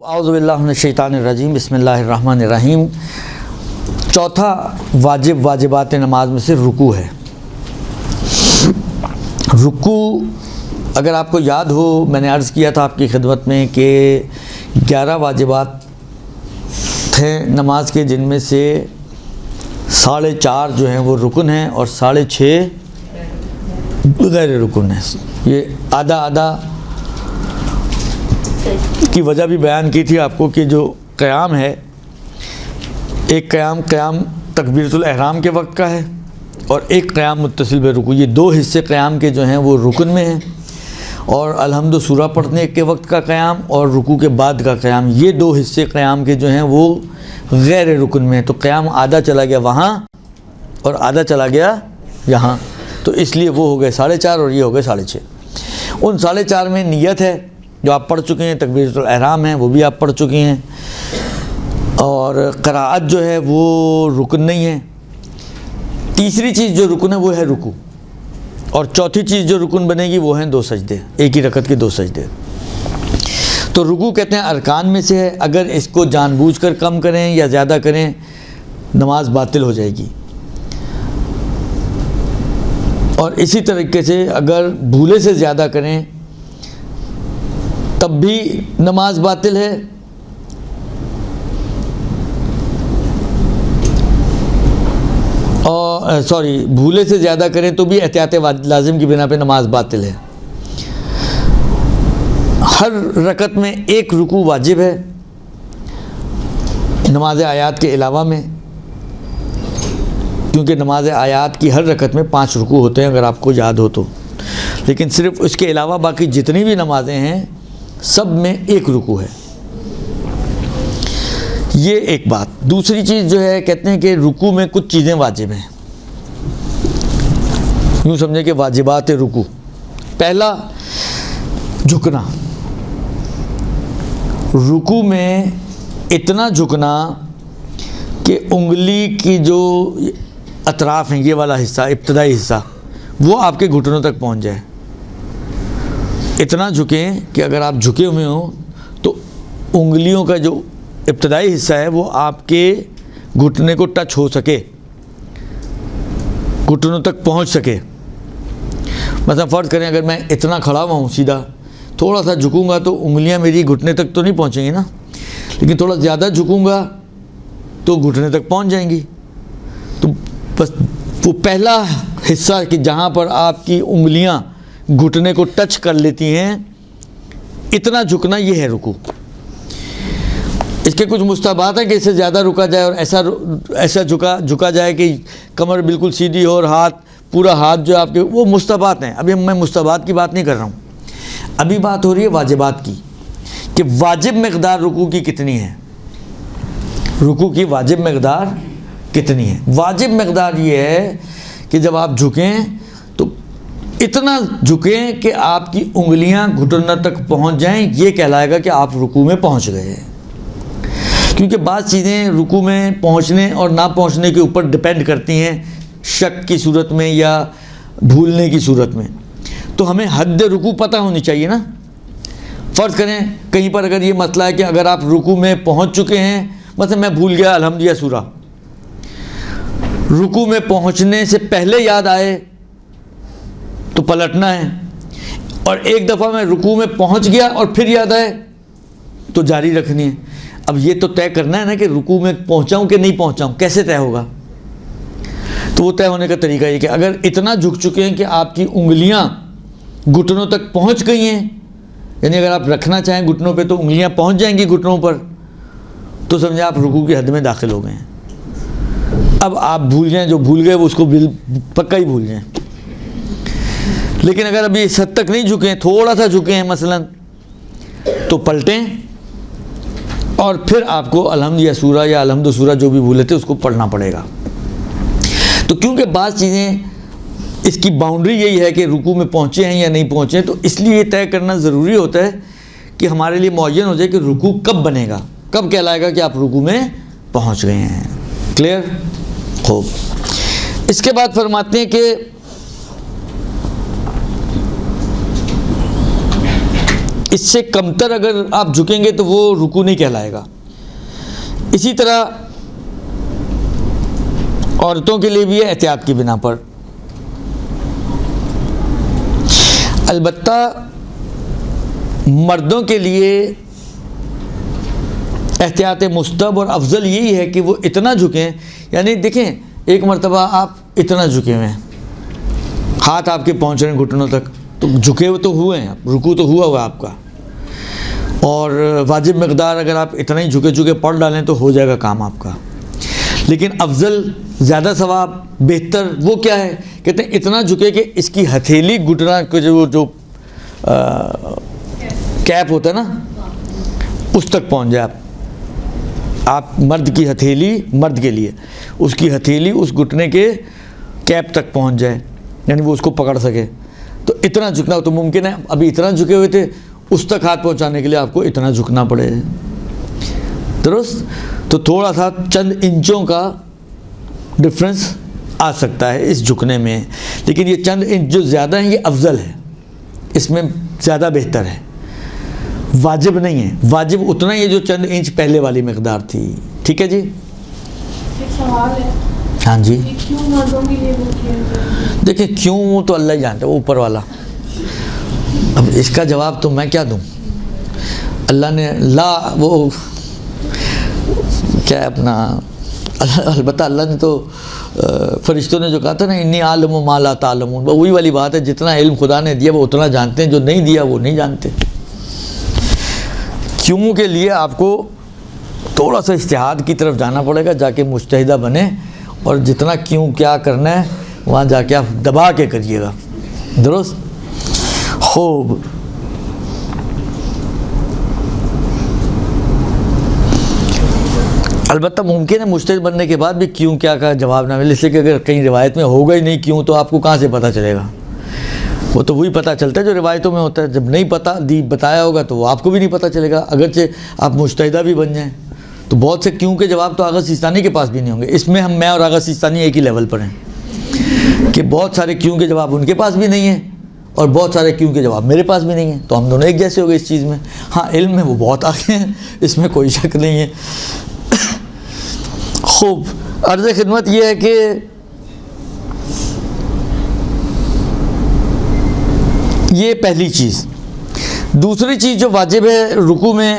اعوذ باللہ من الشیطان الرجیم، بسم اللہ الرحمن الرحیم۔ چوتھا واجبات نماز میں سے رکوع ہے۔ رکوع اگر آپ کو یاد ہو، میں نے عرض کیا تھا آپ کی خدمت میں کہ 11 واجبات تھے نماز کے، جن میں سے 4.5 جو ہیں وہ رکن ہیں اور 6.5 غیر رکن ہیں۔ یہ آدھا کی وجہ بھی بیان کی تھی آپ کو کہ جو قیام ہے، ایک قیام تکبیرۃ الاحرام کے وقت کا ہے اور ایک قیام متصل برکوع۔ یہ 2 حصے قیام کے جو ہیں وہ رکن میں ہیں، اور الحمد سورہ پڑھنے کے وقت کا قیام اور رکوع کے بعد کا قیام، یہ 2 حصے قیام کے جو ہیں وہ غیر رکن میں ہیں۔ تو قیام آدھا چلا گیا وہاں اور آدھا چلا گیا یہاں، تو اس لیے وہ ہو گئے 4.5 اور یہ ہو گئے 6.5۔ ان 4.5 میں نیت ہے جو آپ پڑھ چکے ہیں، تکبیرۃ الاحرام ہے وہ بھی آپ پڑھ چکے ہیں، اور قراءت جو ہے وہ رکن نہیں ہے۔ تیسری چیز جو رکن ہے وہ ہے رکوع، اور چوتھی چیز جو رکن بنے گی وہ ہیں 2 سجدے، ایک ہی رکعت کے 2 سجدے۔ تو رکوع کہتے ہیں ارکان میں سے ہے، اگر اس کو جان بوجھ کر کم کریں یا زیادہ کریں نماز باطل ہو جائے گی، اور اسی طریقے سے اگر بھولے سے زیادہ کریں تب بھی نماز باطل ہے، اور بھولے سے زیادہ کریں تو بھی احتیاط لازم کی بنا پہ نماز باطل ہے۔ ہر رکعت میں ایک رکوع واجب ہے نماز آیات کے علاوہ میں، کیونکہ نماز آیات کی ہر رکعت میں 5 رکوع ہوتے ہیں اگر آپ کو یاد ہو تو، لیکن صرف اس کے علاوہ باقی جتنی بھی نمازیں ہیں سب میں ایک رکوع ہے۔ یہ ایک بات۔ دوسری چیز جو ہے، کہتے ہیں کہ رکوع میں کچھ چیزیں واجب ہیں، یوں سمجھیں کہ واجبات رکوع۔ پہلا، جھکنا۔ رکوع میں اتنا جھکنا کہ انگلی کی جو اطراف ہیں، یہ والا حصہ، ابتدائی حصہ، وہ آپ کے گھٹنوں تک پہنچ جائے۔ اتنا جھکیں کہ اگر آپ جھکے ہوئے ہوں تو انگلیوں کا جو ابتدائی حصہ ہے وہ آپ کے گھٹنے کو ٹچ ہو سکے، گھٹنوں تک پہنچ سکے۔ مثلا فرض کریں اگر میں اتنا کھڑا ہوا ہوں سیدھا، تھوڑا سا جھکوں گا تو انگلیاں میری گھٹنے تک تو نہیں پہنچیں گی نا، لیکن تھوڑا زیادہ جھکوں گا تو گھٹنے تک پہنچ جائیں گی۔ تو بس وہ پہلا حصہ کہ جہاں پر آپ کی انگلیاں گھٹنے کو ٹچ کر لیتی ہیں، اتنا جھکنا، یہ ہے رکوع۔ اس کے کچھ مستحبات ہیں کہ اس سے زیادہ رکا جائے اور ایسا جھکا جائے کہ کمر بالکل سیدھی ہو اور پورا ہاتھ جو آپ کے، وہ مستحبات ہیں۔ ابھی میں مستحبات کی بات نہیں کر رہا ہوں، ابھی بات ہو رہی ہے واجبات کی، کہ واجب مقدار رکوع کی کتنی ہے، رکوع کی واجب مقدار کتنی ہے۔ واجب مقدار یہ ہے کہ جب آپ جھکیں تو اتنا جھکیں کہ آپ کی انگلیاں گھٹنوں تک پہنچ جائیں، یہ کہلائے گا کہ آپ رکوع میں پہنچ گئے ہیں۔ کیونکہ بعض چیزیں رکوع میں پہنچنے اور نہ پہنچنے کے اوپر ڈپینڈ کرتی ہیں، شک کی صورت میں یا بھولنے کی صورت میں، تو ہمیں حد رکوع پتہ ہونی چاہیے نا۔ فرض کریں کہیں پر اگر یہ مسئلہ ہے کہ اگر آپ رکوع میں پہنچ چکے ہیں، مثلا میں بھول گیا الحمدیہ سورہ، رکوع میں پہنچنے سے پہلے یاد آئے تو پلٹنا ہے، اور ایک دفعہ میں رکوع میں پہنچ گیا اور پھر یاد آئے تو جاری رکھنی ہے۔ اب یہ تو طے کرنا ہے نا کہ رکوع میں پہنچاؤں کہ نہیں پہنچاؤں، کیسے طے ہوگا؟ تو وہ طے ہونے کا طریقہ یہ کہ اگر اتنا جھک چکے ہیں کہ آپ کی انگلیاں گھٹنوں تک پہنچ گئی ہیں، یعنی اگر آپ رکھنا چاہیں گھٹنوں پہ تو انگلیاں پہنچ جائیں گی گھٹنوں پر، تو سمجھیں آپ رکوع کی حد میں داخل ہو گئے ہیں۔ اب آپ بھول جائیں، جو بھول گئے وہ اس کو پکا ہی بھول جائیں۔ لیکن اگر ابھی اس حد تک نہیں جھکے ہیں، تھوڑا سا جھکے ہیں مثلا، تو پلٹیں اور پھر آپ کو الحمدیہ سورہ یا الحمد سورہ جو بھی بھولے تھے اس کو پڑھنا پڑے گا۔ تو کیونکہ بعض چیزیں اس کی باؤنڈری یہی ہے کہ رکوع میں پہنچے ہیں یا نہیں پہنچے ہیں، تو اس لیے یہ طے کرنا ضروری ہوتا ہے کہ ہمارے لیے معین ہو جائے کہ رکوع کب بنے گا، کب کہلائے گا کہ آپ رکوع میں پہنچ گئے ہیں۔ کلیئر؟ خوب۔ اس کے بعد فرماتے ہیں کہ اس سے کمتر اگر آپ جھکیں گے تو وہ رکوع نہیں کہلائے گا. اسی طرح عورتوں کے لیے بھی ہے احتیاط کی بنا پر. البتہ مردوں کے لیے احتیاط مستحب اور افضل یہی ہے کہ وہ اتنا جھکیں, یعنی دیکھیں ایک مرتبہ آپ اتنا جھکے ہوئے ہیں, ہاتھ آپ کے پہنچ رہے ہیں گھٹنوں تک, تو جھکے ہوئے تو ہوئے ہیں, رکوع تو ہوا ہوا آپ کا, اور واجب مقدار اگر آپ اتنا ہی جھکے پڑھ ڈالیں تو ہو جائے گا کام آپ کا. لیکن افضل, زیادہ ثواب, بہتر وہ کیا ہے, کہتے ہیں اتنا جھکے کہ اس کی ہتھیلی گھٹنا کو جو کیپ ہوتا ہے نا اس تک پہنچ جائے. آپ مرد کی ہتھیلی, مرد کے لیے اس کی ہتھیلی اس گھٹنے کے کیپ تک پہنچ جائے, یعنی وہ اس کو پکڑ سکے. تو اتنا جھکنا تو ممکن ہے. ابھی اتنا جھکے ہوئے تھے, اس تک ہاتھ پہنچانے کے لیے آپ کو اتنا جھکنا پڑے, درست. تو تھوڑا سا چند انچوں کا ڈفرنس آ سکتا ہے اس جھکنے میں, لیکن یہ چند انچ جو زیادہ ہیں یہ افضل ہے, اس میں زیادہ بہتر ہے, واجب نہیں ہے. واجب اتنا ہی ہے جو چند انچ پہلے والی مقدار تھی. ٹھیک ہے جی. ایک سوال ہے, ہاں جی. کیوں مردوں کے لیے وہ کیا ہے؟ دیکھیں کیوں تو اللہ ہی جانتا ہے, وہ اوپر والا. اب اس کا جواب تو میں کیا دوں. اللہ نے وہ کیا ہے اپنا, البتہ اللہ نے تو فرشتوں نے جو کہا تھا نا انی عالم ما لا تعلمون, وہی والی بات ہے, جتنا علم خدا نے دیا وہ اتنا جانتے ہیں, جو نہیں دیا وہ نہیں جانتے. کیوں کے لیے آپ کو تھوڑا سا اجتہاد کی طرف جانا پڑے گا, جا کے مجتہدہ بنے, اور جتنا کیوں کیا کرنا ہے وہاں جا کے آپ دبا کے کریے گا, درست. خوب. البتہ ممکن ہے مجتہد بننے کے بعد بھی کیوں کیا کا جواب نہ ملے, اس لیے کہ اگر کہیں روایت میں ہوگا ہی نہیں کیوں تو آپ کو کہاں سے پتہ چلے گا. وہ تو وہی پتہ چلتا ہے جو روایتوں میں ہوتا ہے. جب نہیں بتایا ہوگا تو وہ آپ کو بھی نہیں پتہ چلے گا, اگرچہ آپ مجتہدہ بھی بن جائیں. تو بہت سے کیوں کے جواب تو آغا سیستانی کے پاس بھی نہیں ہوں گے. اس میں میں اور آغا سیستانی ایک ہی لیول پر ہیں کہ بہت سارے کیوں کے جواب ان کے پاس بھی نہیں ہیں, اور بہت سارے کیوں کے جواب میرے پاس بھی نہیں ہیں. تو ہم دونوں ایک جیسے ہو گئے اس چیز میں. ہاں علم میں وہ بہت آگے ہیں, اس میں کوئی شک نہیں ہے. خوب. عرض خدمت یہ ہے کہ یہ پہلی چیز. دوسری چیز جو واجب ہے رکوع میں,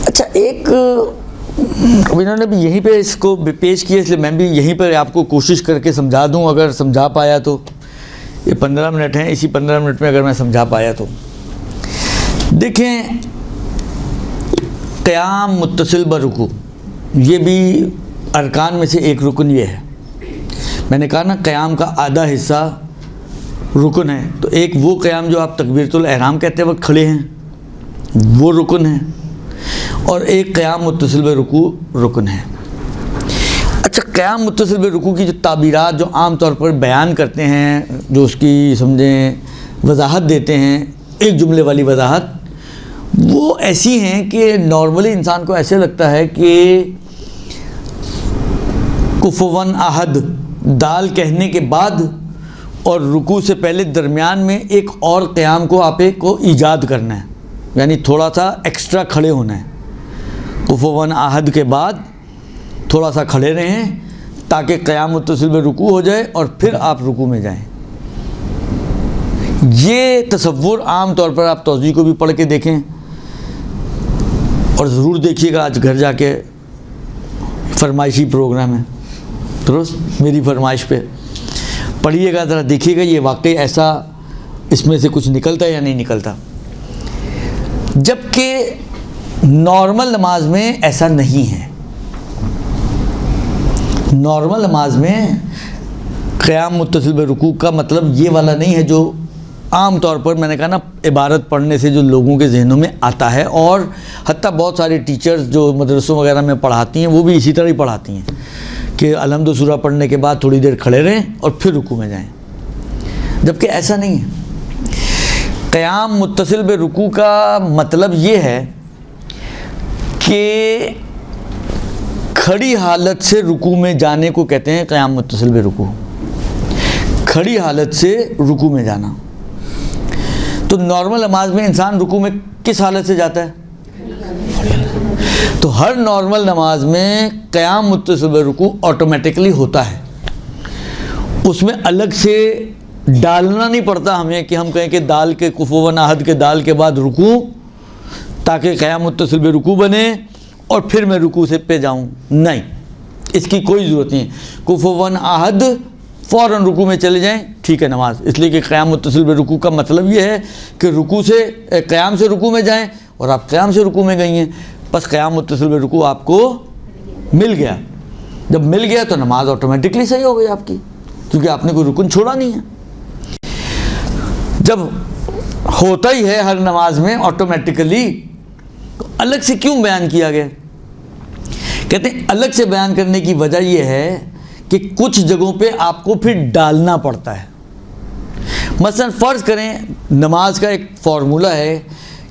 اچھا ایک انہوں نے بھی یہیں پہ اس کو پیش کیا, اس لیے میں بھی یہیں پر آپ کو کوشش کر کے سمجھا دوں, اگر سمجھا پایا تو. یہ 15 منٹ ہیں, اسی 15 منٹ میں اگر میں سمجھا پایا تو. دیکھیں قیام متصل برکوع, یہ بھی ارکان میں سے ایک رکن یہ ہے. میں نے کہا نا قیام کا آدھا حصہ رکن ہے, تو ایک وہ قیام جو آپ تکبیرۃ الاحرام کہتے وقت کھڑے ہیں وہ رکن ہے, اور ایک قیام متصل برکوع رکن ہے. اچھا قیام متصل برکوع کی جو تعبیرات جو عام طور پر بیان کرتے ہیں, جو اس کی سمجھیں وضاحت دیتے ہیں, ایک جملے والی وضاحت, وہ ایسی ہیں کہ نارملی انسان کو ایسے لگتا ہے کہ کفواً احد دال کہنے کے بعد اور رکوع سے پہلے درمیان میں ایک اور قیام کو آپ کو ایجاد کرنا ہے, یعنی تھوڑا سا ایکسٹرا کھڑے ہونا ہے. کفواً احد کے بعد تھوڑا سا کھڑے رہیں تاکہ قیام متصل برکوع ہو جائے اور پھر آپ رکوع میں جائیں. یہ تصور عام طور پر آپ توضیح کو بھی پڑھ کے دیکھیں, اور ضرور دیکھیے گا. آج گھر جا کے فرمائشی پروگرام ہے, درست, میری فرمائش پہ پڑھیے گا, ذرا دیکھیے گا یہ واقعی ایسا اس میں سے کچھ نکلتا ہے یا نہیں نکلتا. جبکہ نارمل نماز میں ایسا نہیں ہے. نارمل نماز میں قیام متصل برکوع کا مطلب یہ والا نہیں ہے جو عام طور پر میں نے کہا نا عبارت پڑھنے سے جو لوگوں کے ذہنوں میں آتا ہے, اور حتیٰ بہت سارے ٹیچرز جو مدرسوں وغیرہ میں پڑھاتی ہیں وہ بھی اسی طرح ہی پڑھاتی ہیں کہ الحمد سورہ پڑھنے کے بعد تھوڑی دیر کھڑے رہیں اور پھر رکوع میں جائیں. جبکہ ایسا نہیں ہے. قیام متصل برکوع کا مطلب یہ ہے کہ کھڑی حالت سے رکوع میں جانے کو کہتے ہیں قیام متصل برکوع. کھڑی حالت سے رکوع میں جانا. تو نارمل نماز میں انسان رکوع میں کس حالت سے جاتا ہے؟ تو ہر نارمل نماز میں قیام متصل برکوع آٹومیٹکلی ہوتا ہے. اس میں الگ سے ڈالنا نہیں پڑتا ہمیں کہ ہم کہیں کہ دال کے کفوًا احد کے دال کے بعد رکوع تاکہ قیام متصل برکوع بنے اور پھر میں رکوع سے پہ جاؤں. نہیں، اس کی کوئی ضرورت نہیں. کفوًا احد فوراً رکوع میں چلے جائیں، ٹھیک ہے نماز. اس لیے کہ قیام متصل برکوع کا مطلب یہ ہے کہ رکوع سے قیام سے رکوع میں جائیں، اور آپ قیام سے رکوع میں گئی ہیں، بس قیام متصل برکوع آپ کو مل گیا. جب مل گیا تو نماز آٹومیٹکلی صحیح ہو گئی آپ کی، کیونکہ آپ نے کوئی رکن چھوڑا نہیں ہے. جب ہوتا ہی ہے ہر نماز میں آٹومیٹکلی، تو الگ سے کیوں بیان کیا گیا؟ کہتے ہیں الگ سے بیان کرنے کی وجہ یہ ہے کہ کچھ جگہوں پہ آپ کو پھر ڈالنا پڑتا ہے. مثلا فرض کریں نماز کا ایک فارمولہ ہے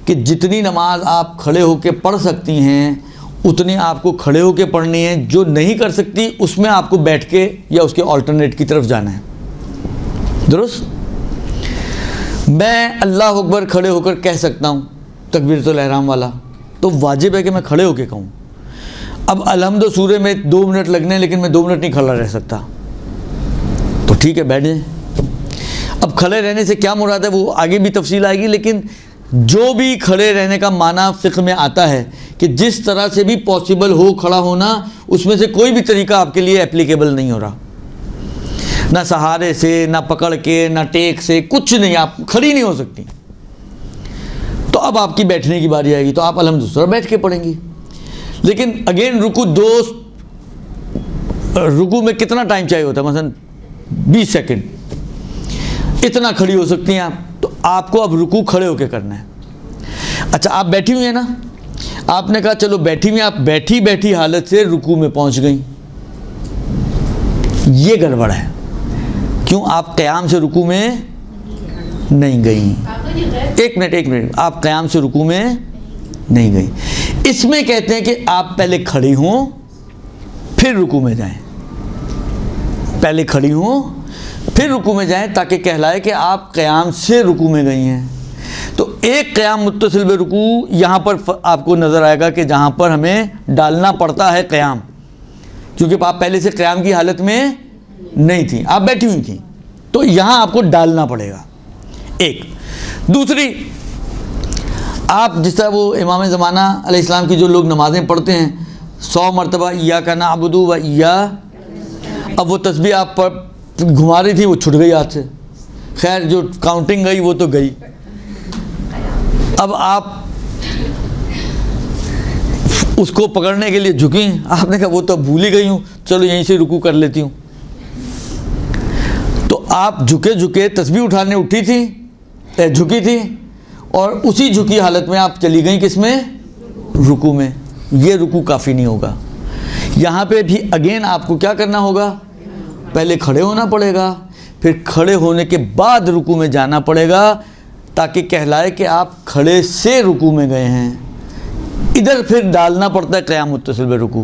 کہ جتنی نماز آپ کھڑے ہو کے پڑھ سکتی ہیں اتنی آپ کو کھڑے ہو کے پڑھنی ہے. جو نہیں کر سکتی اس میں آپ کو بیٹھ کے یا اس کے آلٹرنیٹ کی طرف جانا ہے. درست؟ میں اللہ اکبر کھڑے ہو کر کہہ سکتا ہوں تکبیرۃ الاحرام والا، تو واجب ہے کہ میں کھڑے ہو کے کہوں. اب الحمد سورہ میں 2 منٹ لگنے ہیں، لیکن میں 2 منٹ نہیں کھڑا رہ سکتا، تو ٹھیک ہے بیٹھ جائیں. اب کھڑے رہنے سے کیا مراد ہے وہ آگے بھی تفصیل آئے گی، لیکن جو بھی کھڑے رہنے کا معنی فقہ میں آتا ہے کہ جس طرح سے بھی پاسبل ہو کھڑا ہونا، اس میں سے کوئی بھی طریقہ آپ کے لیے اپلیکیبل نہیں ہو رہا. نہ سہارے سے، نہ پکڑ کے، نہ ٹیک سے، کچھ نہیں، آپ کھڑی نہیں ہو سکتی. تو اب آپ کی بیٹھنے کی باری آئے گی تو آپ الحمدللہ بیٹھ کے پڑھیں گی. لیکن اگین رکوع میں کتنا ٹائم چاہیے ہوتا ہے؟ مثلا 20 سیکنڈ، اتنا کھڑی ہو سکتی ہیں آپ. تو آپ کو اب رکوع کھڑے ہو کے کرنا ہے. اچھا آپ بیٹھی ہوئی ہیں نا، آپ نے کہا چلو بیٹھی ہوئی ہیں، آپ بیٹھی حالت سے رکوع میں پہنچ گئیں. یہ گڑبڑ ہے. کیوں؟ آپ قیام سے رکوع میں نہیں گئیں. ایک منٹ، آپ قیام سے رکوع میں نہیں گئیں. اس میں کہتے ہیں کہ آپ پہلے کھڑی ہوں پھر رکوع میں جائیں. پہلے کھڑی ہوں پھر رکوع میں جائیں تاکہ کہلائے کہ آپ قیام سے رکوع میں گئی ہیں. تو ایک قیام متصل برکوع یہاں پر آپ کو نظر آئے گا کہ جہاں پر ہمیں ڈالنا پڑتا ہے قیام، کیونکہ آپ پہلے سے قیام کی حالت میں نہیں تھیں، آپ بیٹھی ہوئی تھیں، تو یہاں آپ کو ڈالنا پڑے گا. ایک دوسری، آپ جس طرح وہ امام زمانہ علیہ السلام کی جو لوگ نمازیں پڑھتے ہیں 100 مرتبہ ایاک نعبد و ایاک، اب وہ تسبیح آپ پر گھما رہی تھی، وہ چھٹ گئی ہاتھ سے. خیر جو کاؤنٹنگ گئی وہ تو گئی. اب آپ اس کو پکڑنے کے لیے جھکیں، آپ نے کہا وہ تو بھول ہی گئی ہوں، چلو یہیں سے رکوع کر لیتی ہوں. تو آپ جھکے تسبیح اٹھانے جھکی تھی، اور اسی جھکی حالت میں آپ چلی گئیں کس میں؟ رکوع میں. یہ رکوع کافی نہیں ہوگا. یہاں پہ بھی اگین آپ کو کیا کرنا ہوگا؟ پہلے کھڑے ہونا پڑے گا، پھر کھڑے ہونے کے بعد رکوع میں جانا پڑے گا تاکہ کہلائے کہ آپ کھڑے سے رکوع میں گئے ہیں. ادھر پھر ڈالنا پڑتا ہے قیام متصل برکوع.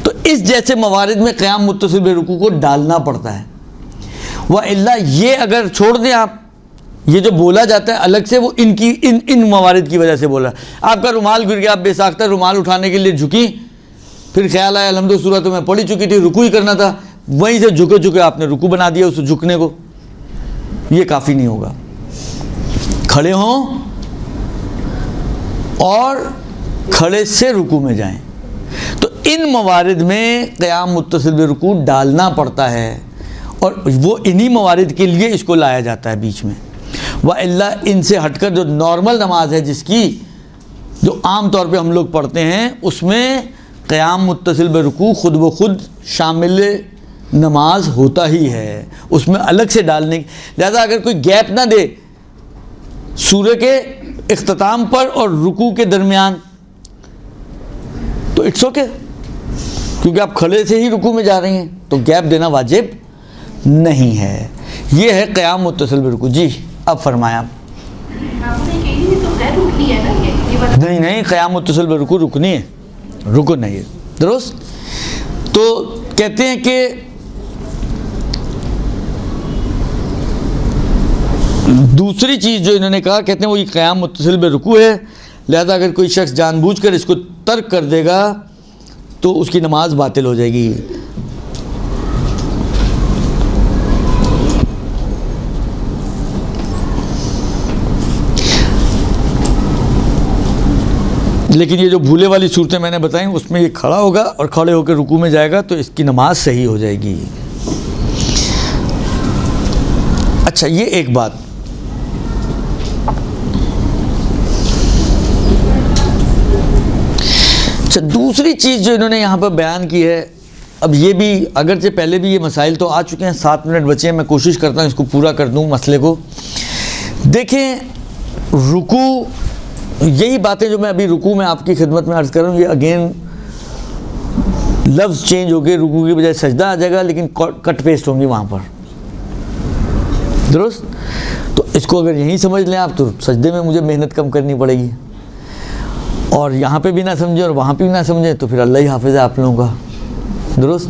تو اس جیسے موارد میں قیام متصل برکوع کو ڈالنا پڑتا ہے. وَإِلَّا یہ اگر چھوڑ دیں آپ، یہ جو بولا جاتا ہے الگ سے وہ ان موارد کی وجہ سے بولا. آپ کا رومال گر گیا، آپ بے ساختہ رومال اٹھانے کے لیے جھکی، پھر خیال آیا الحمد سورہ تو میں پڑھی چکی تھی، رکوع ہی کرنا تھا، وہیں سے جھکے آپ نے رکوع بنا دیا اس جھکنے کو. یہ کافی نہیں ہوگا. کھڑے ہوں اور کھڑے سے رکوع میں جائیں. تو ان موارد میں قیام متصل برکوع ڈالنا پڑتا ہے، اور وہ انہی موارد کے لیے اس کو لایا جاتا ہے بیچ میں. وَإِلَّا ان سے ہٹ کر جو نارمل نماز ہے جس کی جو عام طور پہ ہم لوگ پڑھتے ہیں، اس میں قیام متصل برکوع خود بخود شامل نماز ہوتا ہی ہے. اس میں الگ سے ڈالنے، لہذا اگر کوئی گیپ نہ دے سورہ کے اختتام پر اور رکوع کے درمیان تو اٹس اوکے، کیونکہ آپ کھڑے سے ہی رکوع میں جا رہی ہیں تو گیپ دینا واجب نہیں ہے. یہ ہے قیام متصل برکوع. جی اب فرمایا. نہیں قیام متصل برکوع رکنی ہے، رکن نہیں ہے. درست. تو کہتے ہیں کہ دوسری چیز جو انہوں نے کہا، کہتے ہیں وہ یہ قیام متصل برکوع ہے، لہذا اگر کوئی شخص جان بوجھ کر اس کو ترک کر دے گا تو اس کی نماز باطل ہو جائے گی۔ لیکن یہ جو بھولے والی صورتیں میں نے بتائیں اس میں یہ کھڑا ہوگا اور کھڑے ہو کے رکوع میں جائے گا تو اس کی نماز صحیح ہو جائے گی۔ اچھا، یہ ایک بات۔ اچھا، دوسری چیز جو انہوں نے یہاں پر بیان کی ہے، اب یہ بھی اگرچہ پہلے بھی یہ مسائل تو آ چکے ہیں، 7 منٹ بچے ہیں، میں کوشش کرتا ہوں اس کو پورا کر دوں مسئلے کو۔ دیکھیں، رکوع، یہی باتیں جو میں ابھی رکوع میں آپ کی خدمت میں عرض کر رہا ہوں، یہ اگین لفظ چینج ہو گئے، رکوع کی بجائے سجدہ آ جائے گا، لیکن کٹ پیسٹ ہوں گی وہاں پر، درست؟ تو اس کو اگر یہیں سمجھ لیں آپ تو سجدے میں مجھے محنت کم کرنی پڑے گی، اور یہاں پہ بھی نہ سمجھیں اور وہاں پہ بھی نہ سمجھیں تو پھر اللہ ہی حافظ ہے آپ لوگوں کا، درست؟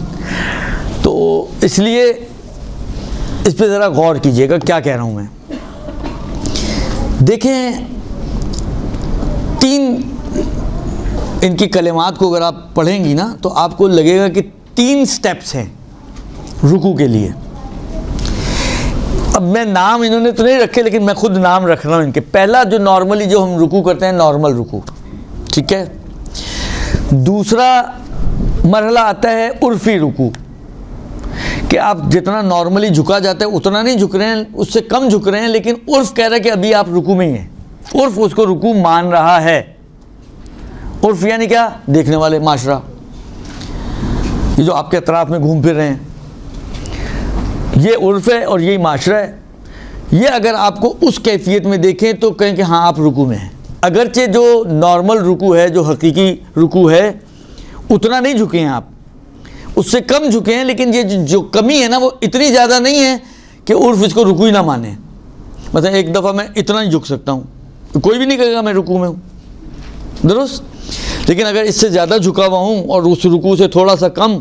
تو اس لیے اس پہ ذرا غور کیجئے گا کیا کہہ رہا ہوں میں۔ دیکھیں، 3 ان کی کلمات کو اگر آپ پڑھیں گی نا تو آپ کو لگے گا کہ 3 سٹیپس ہیں رکوع کے لیے۔ اب میں نام انہوں نے تو نہیں رکھے لیکن میں خود نام رکھ رہا ہوں ان کے۔ پہلا جو نارملی جو ہم رکوع کرتے ہیں، نارمل رکوع، ٹھیک ہے۔ دوسرا مرحلہ آتا ہے عرفی رکوع، کہ آپ جتنا نارملی جھکا جاتا ہے اتنا نہیں جھک رہے ہیں، اس سے کم جھک رہے ہیں، لیکن عرف کہہ رہا ہے کہ ابھی آپ رکوع میں ہی ہیں، عرف اس کو رکوع مان رہا ہے۔ عرف یعنی کیا؟ دیکھنے والے، معاشرہ، یہ جو آپ کے اطراف میں گھوم پھر رہے ہیں، یہ عرف ہے اور یہی معاشرہ ہے۔ یہ اگر آپ کو اس کیفیت میں دیکھیں تو کہیں کہ ہاں آپ رکوع میں ہیں، اگرچہ جو نارمل رکوع ہے، جو حقیقی رکوع ہے، اتنا نہیں جھکے ہیں آپ، اس سے کم جھکے ہیں، لیکن یہ جو کمی ہے نا وہ اتنی زیادہ نہیں ہے کہ عرف اس کو رکوع ہی نہ مانے۔ مثلا ایک دفعہ میں اتنا ہی جھک سکتا ہوں، کوئی بھی نہیں کہے گا میں رکوع میں ہوں، درست؟ لیکن اگر اس سے زیادہ جھکا ہوا ہوں اور اس رکوع سے تھوڑا سا کم،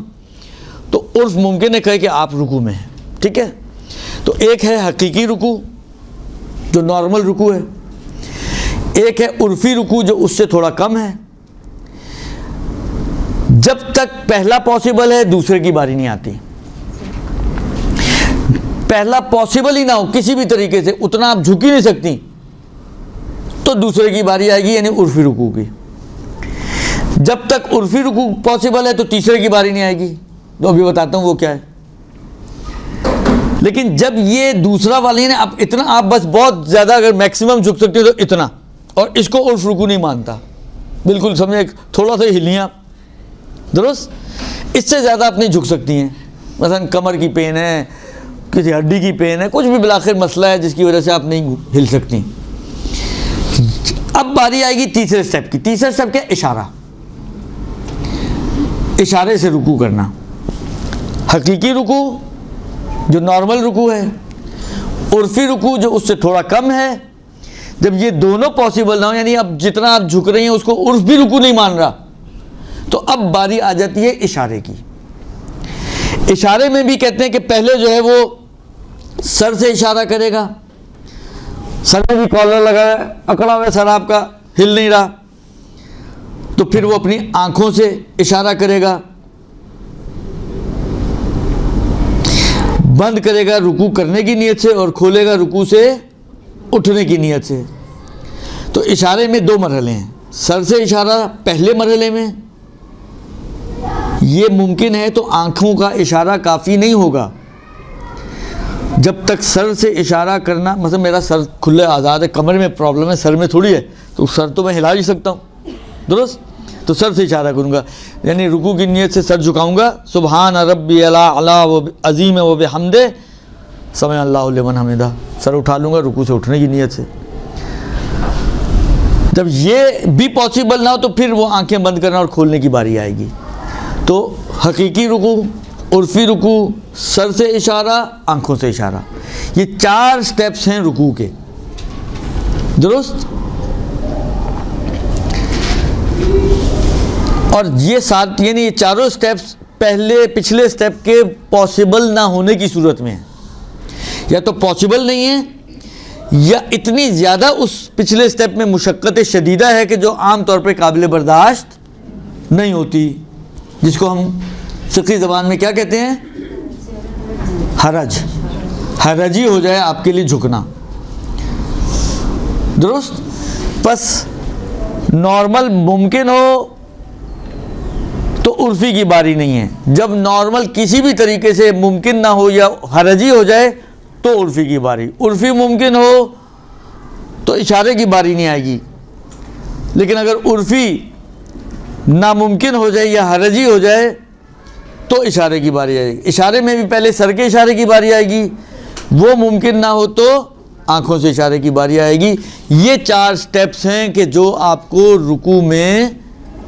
تو عرف ممکن ہے کہے کہ آپ رکوع میں ہیں، ٹھیک ہے۔ تو ایک ہے حقیقی رکوع جو نارمل رکوع ہے، ایک ہے عرفی رکوع جو اس سے تھوڑا کم ہے۔ جب تک پہلا پاسبل ہے دوسرے کی باری نہیں آتی، پہلا پاسبل ہی نہ ہو کسی بھی طریقے سے، اتنا آپ جھک ہی نہیں سکتی، تو دوسرے کی باری آئے گی، یعنی عرفی رکوع کی۔ جب تک عرفی رکوع پاسبل ہے تو تیسرے کی باری نہیں آئے گی، تو ابھی بتاتا ہوں وہ کیا ہے۔ لیکن جب یہ دوسرا والا ہے نا، اب اتنا آپ بس بہت زیادہ اگر میکسیمم جھک سکتے ہو تو اتنا، اور اس کو عرف رکوع نہیں مانتا، بالکل سمجھے، تھوڑا سا ہلیاں، درست؟ اس سے زیادہ آپ نہیں جھک سکتی ہیں، مثلا کمر کی پین ہے، کسی ہڈی کی پین ہے، کچھ بھی بالآخر مسئلہ ہے جس کی وجہ سے آپ نہیں ہل سکتی۔ اب باری آئے گی تیسرے سٹیپ کی۔ تیسرا سٹیپ کیا؟ اشارہ، اشارے سے رکوع کرنا۔ حقیقی رکوع جو نارمل رکوع ہے، عرفی رکوع جو اس سے تھوڑا کم ہے۔ جب یہ دونوں پاسبل نہ ہو، یعنی اب جتنا آپ جھک رہی ہیں اس کو عرف بھی رکوع نہیں مان رہا، تو اب باری آ جاتی ہے اشارے کی۔ اشارے میں بھی کہتے ہیں کہ پہلے جو ہے وہ سر سے اشارہ کرے گا، سر میں بھی کالر لگا ہے، اکڑا ہوا ہے سر آپ کا، ہل نہیں رہا، تو پھر وہ اپنی آنکھوں سے اشارہ کرے گا، بند کرے گا رکوع کرنے کی نیت سے اور کھولے گا رکوع سے اٹھنے کی نیت سے۔ تو اشارے میں 2 مرحلے ہیں۔ سر سے اشارہ پہلے مرحلے میں یہ ممکن ہے، تو آنکھوں کا اشارہ کافی نہیں ہوگا جب تک سر سے اشارہ کرنا، مثلا میرا سر کھلے آزاد ہے، کمر میں پرابلم ہے، سر میں تھوڑی ہے، تو سر تو میں ہلا ہی سکتا ہوں، درست؟ تو سر سے اشارہ کروں گا، یعنی رکوع کی نیت سے سر جھکاؤں گا، سبحان ربی الاعلی و عظیم و بحمدہ سمع اللہ لمن حمدہ، سر اٹھا لوں گا رکوع سے اٹھنے کی نیت سے۔ جب یہ بھی پاسبل نہ ہو تو پھر وہ آنکھیں بند کرنا اور کھولنے کی باری آئے گی۔ تو حقیقی رکوع، عرفی رکوع، سر سے اشارہ، آنکھوں سے اشارہ، یہ 4 سٹیپس ہیں رکوع کے، درست؟ اور یہ 7 یعنی یہ چاروں سٹیپس پچھلے سٹیپ کے پاسبل نہ ہونے کی صورت میں ہیں، یا تو پاسبل نہیں ہیں یا اتنی زیادہ اس پچھلے سٹیپ میں مشقت شدیدہ ہے کہ جو عام طور پہ قابل برداشت نہیں ہوتی، جس کو ہم فقہی زبان میں کیا کہتے ہیں؟ حرج. حرجی ہو جائے آپ کے لیے جھکنا. درست؟ پس نارمل ممکن ہو تو عرفی کی باری نہیں ہے. جب نارمل کسی بھی طریقے سے ممکن نہ ہو یا حرجی ہو جائے تو عرفی کی باری. عرفی ممکن ہو تو اشارے کی باری نہیں آئے گی، لیکن اگر عرفی ناممکن ہو جائے یا حرجی ہو جائے تو اشارے کی باری آئے گی. اشارے میں بھی پہلے سر کے اشارے کی باری آئے گی، وہ ممکن نہ ہو تو آنکھوں سے اشارے کی باری آئے گی. یہ 4 سٹیپس ہیں کہ جو آپ کو رکوع میں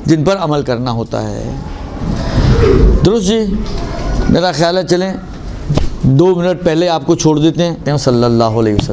جن پر عمل کرنا ہوتا ہے. درست جی؟ میرا خیال ہے چلیں 2 منٹ پہلے آپ کو چھوڑ دیتے ہیں. صلی اللہ علیہ وسلم.